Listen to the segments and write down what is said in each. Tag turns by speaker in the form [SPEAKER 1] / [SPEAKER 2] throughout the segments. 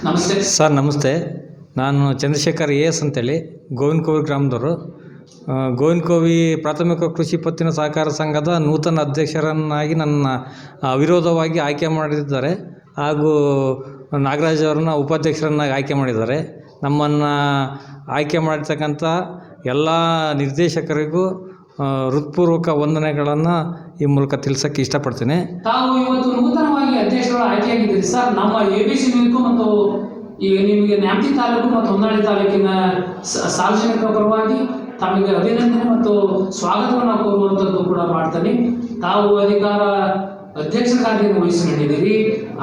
[SPEAKER 1] ನಮಸ್ತೆ
[SPEAKER 2] ಸರ್. ನಮಸ್ತೆ. ನಾನು ಚಂದ್ರಶೇಖರ್ ಎಸ್ ಅಂತೇಳಿ ಗೋವಿನಕೋವಿ ಗ್ರಾಮದವರು. ಗೋವಿನಕೋವಿ ಪ್ರಾಥಮಿಕ ಕೃಷಿ ಪತ್ತಿನ ಸಹಕಾರ ಸಂಘದ ನೂತನ ಅಧ್ಯಕ್ಷರನ್ನಾಗಿ ನನ್ನ ಅವಿರೋಧವಾಗಿ ಆಯ್ಕೆ ಮಾಡಿದ್ದಾರೆ ಹಾಗೂ ನಾಗರಾಜ್ ಅವರನ್ನ ಉಪಾಧ್ಯಕ್ಷರನ್ನಾಗಿ ಆಯ್ಕೆ ಮಾಡಿದ್ದಾರೆ. ನಮ್ಮನ್ನು ಆಯ್ಕೆ ಮಾಡಿರ್ತಕ್ಕಂಥ ಎಲ್ಲ ನಿರ್ದೇಶಕರಿಗೂ ಹೃತ್ಪೂರ್ವಕ ವಂದನೆಗಳನ್ನು ಈ ಮೂಲಕ ತಿಳಿಸೋಕ್ಕೆ ಇಷ್ಟಪಡ್ತೀನಿ.
[SPEAKER 1] ತಾವು ಇವತ್ತು ನೂತನವಾಗಿ ಅಧ್ಯಕ್ಷರು ಆಯ್ಕೆಯಾಗಿದ್ದೀರಿ ಸರ್. ನಮ್ಮ ABC ನ್ಯೂಸ್ಗೂ ಮತ್ತು ಈಗ ನಿಮಗೆ ನ್ಯಾಮತಿ ತಾಲೂಕು ಮತ್ತು ಹೊನ್ನಾಳಿ ತಾಲೂಕಿನ ಸಾರ್ವಜನಿಕರ ಪರವಾಗಿ ತಮಗೆ ಅಭಿನಂದನೆ ಮತ್ತು ಸ್ವಾಗತವನ್ನು ಕೋರುವಂಥದ್ದು ಕೂಡ ಮಾಡ್ತೀನಿ. ತಾವು ಅಧ್ಯಕ್ಷರಾಗಿ ವಹಿಸಿಕೊಂಡಿದ್ದೀರಿ.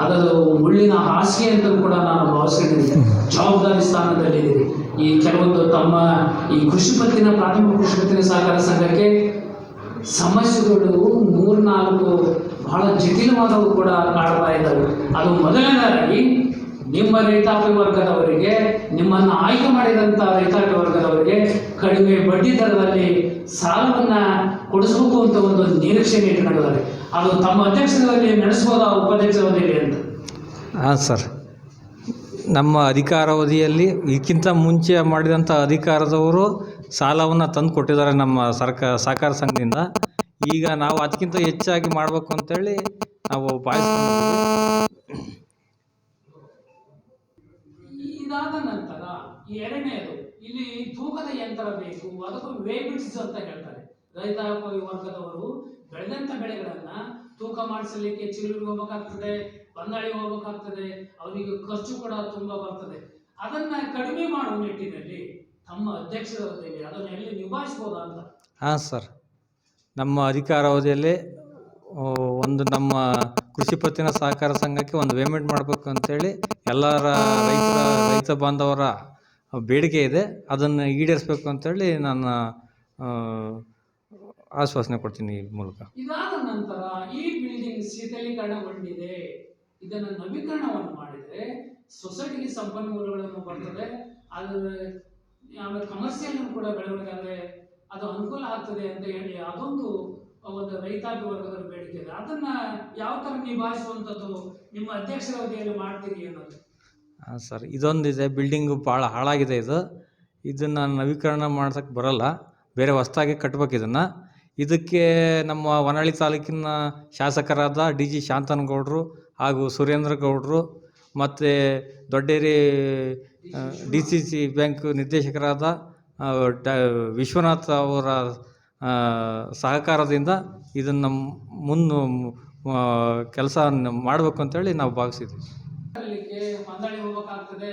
[SPEAKER 1] ಅದರ ಮುಳ್ಳಿನ ಹಾಸಿಗೆ ಅಂತ ಕೂಡ ನಾನು ಭಾವಿಸ್ಕೊಂಡಿದ್ದೀನಿ. ಜವಾಬ್ದಾರಿ ಸ್ಥಾನದಲ್ಲಿದ್ದೀರಿ. ಈ ಕೆಲವೊಂದು ತಮ್ಮ ಈ ಕೃಷಿ ಪತ್ತಿನ ಪ್ರಾಥಮಿಕ ಕೃಷಿ ಪತ್ತಿನ ಸಹಕಾರ ಸಂಘಕ್ಕೆ ಸಮಸ್ಯೆಗಳು 3-4 ಬಹಳ ಜಟಿಲವಾದವು ಕೂಡ ಕಾಡ್ತಾ ಇದ್ದಾವೆ. ಅದು ಮೊದಲನೇದಾಗಿ ನಿಮ್ಮ ರೈತಾಪಿ ವರ್ಗದವರಿಗೆ, ನಿಮ್ಮನ್ನು ಆಯ್ಕೆ ಮಾಡಿದಂಥ ರೈತಾಪಿ ವರ್ಗದವರಿಗೆ ಕಡಿಮೆ ಬಡ್ಡಿ ದರದಲ್ಲಿ ಸಾಲವನ್ನು ಕೊಡಿಸಬೇಕು ಅಂತ ಒಂದು ನಿರೀಕ್ಷೆಯನ್ನು ಇಟ್ಕೊಂಡಿದ್ದಾರೆ. ಅದು ತಮ್ಮ ಅಧ್ಯಕ್ಷರಲ್ಲಿ ನಡೆಸ್ಬೋದಾ, ಉಪಾಧ್ಯಕ್ಷರಲ್ಲಿ ಅಂತ?
[SPEAKER 2] ಹಾಂ ಸರ್. ನಮ್ಮ ಅಧಿಕಾರಾವಧಿಯಲ್ಲಿ ಇದಕ್ಕಿಂತ ಮುಂಚೆ ಮಾಡಿದಂಥ ಅಧಿಕಾರದವರು ಸಾಲವನ್ನು ತಂದು ಕೊಟ್ಟಿದ್ದಾರೆ ನಮ್ಮ ಸಹಕಾರ ಸಂಘದಿಂದ. ಈಗ ನಾವು ಅದಕ್ಕಿಂತ ಹೆಚ್ಚಾಗಿ ಮಾಡಬೇಕು ಅಂತೇಳಿ ನಾವು ಭಾವಿಸ್ಕೊಂಡಿದ್ದೀವಿ.
[SPEAKER 1] ಇದಾದ ನಂತರ ಎರಡನೇದು, ಇಲ್ಲಿ ತೂಕದ ಯಂತ್ರ ಬೇಕು, ಅದಕ್ಕೂ ವೇಬಿಟ್ಸ್ ಅಂತ ಹೇಳ್ತಾರೆ. ರೈತಾಪಿ ವರ್ಗದವರು ಬೆಳೆದಂಥ ಬೆಳೆಗಳನ್ನ ತೂಕ ಮಾಡಿಸಲಿಕ್ಕೆ ಚಿಲ್ಲೂರಿಗೆ ಹೋಗ್ಬೇಕಾಗ್ತದೆ, ಹೊನ್ನಾಳಿ ಹೋಗ್ಬೇಕಾಗ್ತದೆ. ಅವರಿಗೆ ಖರ್ಚು ಕೂಡ ತುಂಬ ಬರ್ತದೆ. ಅದನ್ನ ಕಡಿಮೆ ಮಾಡುವ ನಿಟ್ಟಿನಲ್ಲಿ ತಮ್ಮ ಅಧ್ಯಕ್ಷರಲ್ಲಿ ಅದನ್ನು ಎಲ್ಲಿ ನಿಭಾಯಿಸ್ಬೋದಾ ಅಂತ?
[SPEAKER 2] ಹಾಂ ಸರ್. ನಮ್ಮ ಅಧಿಕಾರಾವಧಿಯಲ್ಲಿ ನಮ್ಮ ಕೃಷಿ ಪತ್ತಿನ ಸಹಕಾರ ಸಂಘಕ್ಕೆ ಒಂದು ಪೇಮೆಂಟ್ ಮಾಡಬೇಕು ಅಂತೇಳಿ ಎಲ್ಲರ ರೈತ ಬಾಂಧವರ ಬೇಡಿಕೆ ಇದೆ. ಅದನ್ನು ಈಡೇರಿಸಬೇಕು ಅಂತೇಳಿ ನಾನು ಆಶ್ವಾಸನೆ ಕೊಡ್ತೀನಿ ಈ ಮೂಲಕ.
[SPEAKER 1] ಇದಾದ ನಂತರ ಈ ಬಿಲ್ಡಿಂಗ್ ಶೀತಲೀಕರಣಗೊಂಡಿದೆ, ಇದನ್ನು ನವೀಕರಣವನ್ನು ಮಾಡಿದರೆ ಸೊಸೈಟಿಗೆ ಸಂಪನ್ಮೂಲಗಳನ್ನು ಬರ್ತದೆ. ಆಮೇಲೆ ಕಮರ್ಷಿಯಲ್ ಕೂಡ ಬೆಳವಣಿಗೆ ಆದರೆ ಅದು ಅನುಕೂಲ ಆಗ್ತದೆ ಅಂತ ಹೇಳಿ ಅದೊಂದು ರೈತಾಪಿ ವರ್ಗದ ಬೇಡಿಕೆ ಇದೆ. ಅದನ್ನ ಯಾವ ಥರ ನಿಭಾಯಿಸುವಂಥದ್ದು ನಿಮ್ಮ ಅಧ್ಯಕ್ಷರ ಅವಧಿಯಲ್ಲಿ ಮಾಡ್ತೀರಿ ಅನ್ನೋದು?
[SPEAKER 2] ಹಾಂ ಸರ್. ಇದೊಂದಿದೆ, ಬಿಲ್ಡಿಂಗು ಭಾಳ ಹಾಳಾಗಿದೆ. ಇದನ್ನು ನವೀಕರಣ ಮಾಡ್ಸೋಕ್ಕೆ ಬರೋಲ್ಲ, ಬೇರೆ ಹೊಸದಾಗಿ ಕಟ್ಬೇಕು. ಇದಕ್ಕೆ ನಮ್ಮ ಹೊನ್ನಾಳಿ ತಾಲೂಕಿನ ಶಾಸಕರಾದ DG ಶಾಂತನಗೌಡರು ಹಾಗೂ ಸುರೇಂದ್ರ ಗೌಡರು ಮತ್ತು ದೊಡ್ಡೇರಿ DCC ಬ್ಯಾಂಕ್ ನಿರ್ದೇಶಕರಾದ ವಿಶ್ವನಾಥ್ ಅವರ ಸಹಕಾರದಿಂದ ಇದನ್ನು ಕೆಲಸ ಮಾಡಬೇಕು ಅಂತೇಳಿ ನಾವು ಭಾವಿಸಿದ್ವಿ.
[SPEAKER 1] ಹೊನ್ನಾಳಿ ಹೋಗ್ಬೇಕಾಗ್ತದೆ,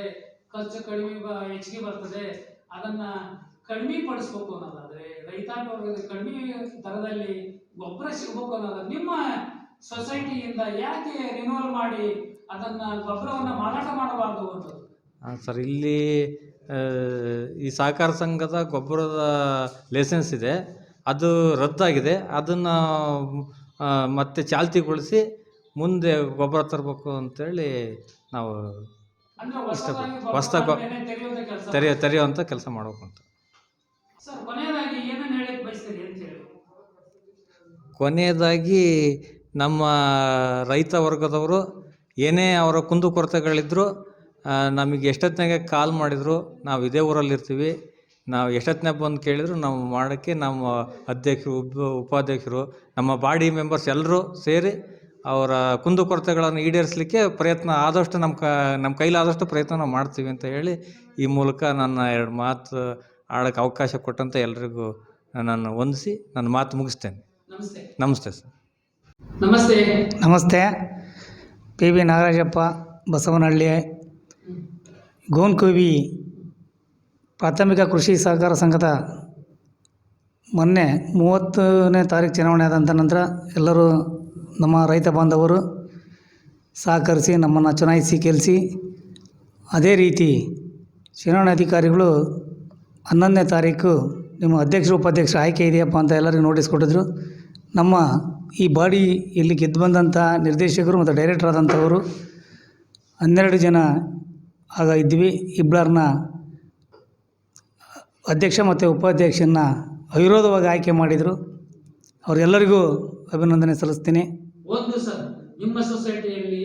[SPEAKER 1] ಖರ್ಚು ಕಡಿಮೆ ಹೆಚ್ಚಿಗೆ ಬರ್ತದೆ. ಅದನ್ನ ಕಡಿಮೆ ಪಡಿಸ್ಬೇಕು ಅನ್ನೋದಾದ್ರೆ, ರೈತಾಪಿ ವರ್ಗದ ಕಡಿಮೆ ದರದಲ್ಲಿ ಗೊಬ್ಬರ ಸಿಗಬೇಕು ಅನ್ನೋದಾದ್ರೆ ನಿಮ್ಮ ಸೊಸೈಟಿಯಿಂದ ಯಾಕೆ ರಿನ್ಯೂವಲ್ ಮಾಡಿ ಅದನ್ನ ಗೊಬ್ಬರವನ್ನ ಮಾರಾಟ ಮಾಡಬಾರ್ದು ಅನ್ನೋದು?
[SPEAKER 2] ಹಾಂ ಸರ್. ಇಲ್ಲಿ ಈ ಸಹಕಾರ ಸಂಘದ ಗೊಬ್ಬರದ ಲೈಸೆನ್ಸ್ ಇದೆ, ಅದು ರದ್ದಾಗಿದೆ. ಅದನ್ನು ಮತ್ತೆ ಚಾಲ್ತಿಗೊಳಿಸಿ ಮುಂದೆ ಗೊಬ್ಬರ ತರಬೇಕು ಅಂತೇಳಿ ನಾವು ಹೊಸದಾಗಿ ತೆರೆಯುವಂಥ ಕೆಲಸ ಮಾಡಬೇಕು ಅಂತ. ಕೊನೆಯದಾಗಿ ನಮ್ಮ ರೈತ ವರ್ಗದವರು ಏನೇ ಅವರ ಕುಂದುಕೊರತೆಗಳಿದ್ದರೂ ನಮಗೆ ಎಷ್ಟೊತ್ತಿನಾಗೆ ಕಾಲ್ ಮಾಡಿದ್ರು, ನಾವು ಇದೇ ಊರಲ್ಲಿರ್ತೀವಿ, ನಾವು ಎಷ್ಟೊತ್ತಿನಾಗ ಬಂದು ಕೇಳಿದ್ರು ನಾವು ಮಾಡೋಕ್ಕೆ ನಮ್ಮ ಅಧ್ಯಕ್ಷರು, ಉಪಾಧ್ಯಕ್ಷರು, ನಮ್ಮ ಬಾಡಿ ಮೆಂಬರ್ಸ್ ಎಲ್ಲರೂ ಸೇರಿ ಅವರ ಕುಂದುಕೊರತೆಗಳನ್ನು ಈಡೇರಿಸಲಿಕ್ಕೆ ಪ್ರಯತ್ನ ಆದಷ್ಟು ನಮ್ಮ ಕೈಲಾದಷ್ಟು ಪ್ರಯತ್ನ ನಾವು ಮಾಡ್ತೀವಿ ಅಂತ ಹೇಳಿ ಈ ಮೂಲಕ ನನ್ನ 2 ಮಾತು ಆಡೋಕ್ಕೆ ಅವಕಾಶ ಕೊಟ್ಟಂತ ಎಲ್ರಿಗೂ ನಾನು ವಂದಿಸಿ ನನ್ನ ಮಾತು ಮುಗಿಸ್ತೇನೆ. ನಮಸ್ತೆ ಸರ್.
[SPEAKER 3] ನಮಸ್ತೆ. PB ನಾಗರಾಜಪ್ಪ, ಬಸವನಹಳ್ಳಿ, ಗೋವಿನಕೋವಿ ಪ್ರಾಥಮಿಕ ಕೃಷಿ ಸಹಕಾರ ಸಂಘದ ಮೊನ್ನೆ 30ನೇ ತಾರೀಕು ಚುನಾವಣೆ ಆದಂಥ ನಂತರ ಎಲ್ಲರೂ ನಮ್ಮ ರೈತ ಬಾಂಧವರು ಸಹಕರಿಸಿ ನಮ್ಮನ್ನು ಚುನಾಯಿಸಿ ಗೆಲ್ಲಿಸಿ, ಅದೇ ರೀತಿ ಚುನಾವಣಾಧಿಕಾರಿಗಳು 11ನೇ ತಾರೀಕು ನಿಮ್ಮ ಅಧ್ಯಕ್ಷರು ಉಪಾಧ್ಯಕ್ಷರು ಆಯ್ಕೆ ಇದೆಯಪ್ಪ ಅಂತ ಎಲ್ಲರಿಗೂ ನೋಟಿಸ್ ಕೊಟ್ಟಿದ್ರು. ನಮ್ಮ ಈ ಬಾಡಿ ಇಲ್ಲಿ ಗೆದ್ದು ಬಂದಂಥ ನಿರ್ದೇಶಕರು ಮತ್ತು ಡೈರೆಕ್ಟರ್ ಆದಂಥವರು 12 ಜನ ಆಗ ಇದ್ವಿ. ಇಬ್ಬರನ್ನ ಅಧ್ಯಕ್ಷ ಮತ್ತು ಉಪಾಧ್ಯಕ್ಷನ ಅವಿರೋಧವಾಗಿ ಆಯ್ಕೆ ಮಾಡಿದರು. ಅವರೆಲ್ಲರಿಗೂ ಅಭಿನಂದನೆ ಸಲ್ಲಿಸ್ತೀನಿ.
[SPEAKER 1] ಒಂದು ಸರ್, ನಿಮ್ಮ ಸೊಸೈಟಿಯಲ್ಲಿ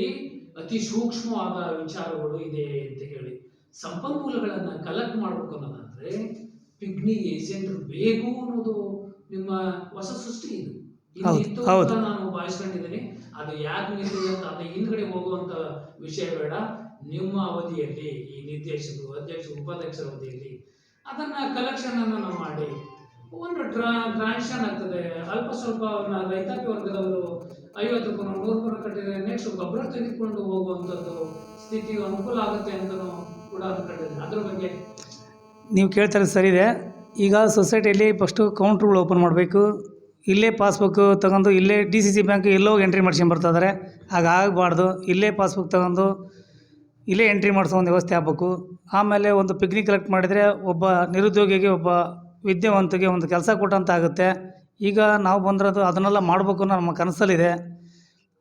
[SPEAKER 1] ಅತಿ ಸೂಕ್ಷ್ಮವಾದ ವಿಚಾರಗಳು ಇದೆ ಅಂತ ಹೇಳಿ ಸಂಪನ್ಮೂಲಗಳನ್ನು ಕಲೆಕ್ಟ್ ಮಾಡಬೇಕು ಅನ್ನೋದಾದ್ರೆ ಪಿಗ್ನಿ ಏಜೆಂಟ್ ಬೇಕು ಅನ್ನೋದು ನಿಮ್ಮ ಹೊಸ ಸೃಷ್ಟಿ ಇದು.
[SPEAKER 3] ಹೌದು,
[SPEAKER 1] ಇತ್ತು
[SPEAKER 3] ಹೌದು.
[SPEAKER 1] ಅಂತ ನಾನು ಭಾವಿಸ್ಕೊಂಡಿದ್ದೀನಿ. ಅದು ಯಾಕೆ ನಿಂತಿದೆ ಅಂತ ಅದ್ರ ಹಿಂದ್ಗಡೆ ಹೋಗುವಂತ ವಿಷಯ ಬೇಡ. ನಿಮ್ಮ ಅವಧಿಯಲ್ಲಿ ಈ ನಿರ್ದೇಶಕರು, ಅಧ್ಯಕ್ಷರು, ಉಪಾಧ್ಯಕ್ಷರ ಅವಧಿಯಲ್ಲಿ ಅದನ್ನ ಕಲೆಕ್ಷನ್ ಅನ್ನು ನಾವು ಮಾಡಿ ಒಂದು ಟ್ರಾನ್ಸಾಕ್ಷನ್ ಆಗ್ತದೆ. ಅಲ್ಪ ಸ್ವಲ್ಪ ರೈತಾಪಿ ವರ್ಗದವರು 50 ರೂಪಾಯಿ 100 ರೂಪಾಯಿ ಕಟ್ಟಿದ್ರೆ ನೆಕ್ಸ್ಟ್ ಗೊಬ್ಬರ ತೆಗೆದುಕೊಂಡು ಹೋಗುವಂಥದ್ದು ಸ್ಥಿತಿ ಅನುಕೂಲ ಆಗುತ್ತೆ ಅಂತಲೂ ಕೂಡ ಅನ್ಕೊಂಡಿದ್ದೀನಿ. ಅದ್ರ ಬಗ್ಗೆ
[SPEAKER 3] ನೀವು ಕೇಳ್ತಾರೆ ಸರಿ ಇದೆ. ಈಗ ಸೊಸೈಟಿಯಲ್ಲಿ ಫಸ್ಟು ಕೌಂಟ್ರುಗಳು ಓಪನ್ ಮಾಡಬೇಕು. ಇಲ್ಲೇ ಪಾಸ್ಬುಕ್ ತಗೊಂಡು ಇಲ್ಲೇ DCC ಬ್ಯಾಂಕ್ ಎಲ್ಲೋ ಎಂಟ್ರಿ ಮಾಡ್ಸ್ಕೊಂಬರ್ತಿದ್ದಾರೆ. ಆಗಬಾರ್ದು. ಇಲ್ಲೇ ಪಾಸ್ಬುಕ್ ತಗೊಂಡು ಇಲ್ಲೇ ಎಂಟ್ರಿ ಮಾಡಿಸೋ ಒಂದು ವ್ಯವಸ್ಥೆ ಆಗಬೇಕು. ಆಮೇಲೆ ಒಂದು ಪಿಗ್ನಿ ಕಲೆಕ್ಟ್ ಮಾಡಿದರೆ ಒಬ್ಬ ನಿರುದ್ಯೋಗಿಗೆ, ಒಬ್ಬ ವಿದ್ಯಾವಂತಿಗೆ ಒಂದು ಕೆಲಸ ಕೊಟ್ಟಂತ ಆಗುತ್ತೆ. ಈಗ ನಾವು ಬಂದಿರೋದು ಅದನ್ನೆಲ್ಲ ಮಾಡಬೇಕು ಅನ್ನೋ ನಮ್ಮ ಕನಸಲ್ಲಿದೆ.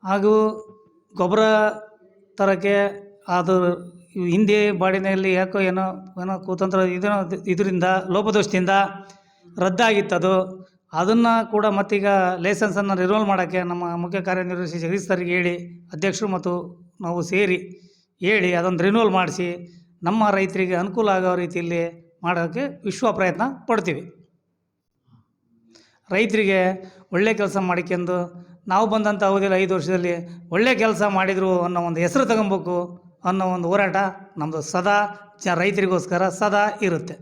[SPEAKER 3] ಹಾಗೂ ಗೊಬ್ಬರ ತರೋಕ್ಕೆ ಅದು ಹಿಂದೆ ಬಾಡಿನಲ್ಲಿ ಯಾಕೋ ಏನೋ ಕುತಂತ್ರ ಇದರಿಂದ ಲೋಪದೋಷದಿಂದ ರದ್ದಾಗಿತ್ತದು. ಅದನ್ನು ಕೂಡ ಮತ್ತೀಗ ಲೈಸೆನ್ಸನ್ನು ರಿನ್ಯೂವಲ್ ಮಾಡೋಕ್ಕೆ ನಮ್ಮ ಮುಖ್ಯ ಕಾರ್ಯನಿರ್ವಹಿಸಿ ಜಗದೀಶ್ ಸರ್ಗೆ ಹೇಳಿ, ಅಧ್ಯಕ್ಷರು ಮತ್ತು ನಾವು ಸೇರಿ ಹೇಳಿ ಅದನ್ನು ರಿನ್ಯೂವಲ್ ಮಾಡಿಸಿ ನಮ್ಮ ರೈತರಿಗೆ ಅನುಕೂಲ ಆಗೋ ರೀತಿಯಲ್ಲಿ ಮಾಡೋಕ್ಕೆ ವಿಶ್ವ ಪ್ರಯತ್ನ ಪಡ್ತೀವಿ. ರೈತರಿಗೆ ಒಳ್ಳೆ ಕೆಲಸ ಮಾಡಿಕೊಂಡು ನಾವು ಬಂದಂಥ ಅವಧಿಯಲ್ಲಿ 5 ವರ್ಷದಲ್ಲಿ ಒಳ್ಳೆ ಕೆಲಸ ಮಾಡಿದರು ಅನ್ನೋ ಒಂದು ಹೆಸರು ತಗೊಬೇಕು ಅನ್ನೋ ಒಂದು ಹೋರಾಟ ನಮ್ಮದು ಸದಾ ರೈತರಿಗೋಸ್ಕರ ಸದಾ ಇರುತ್ತೆ.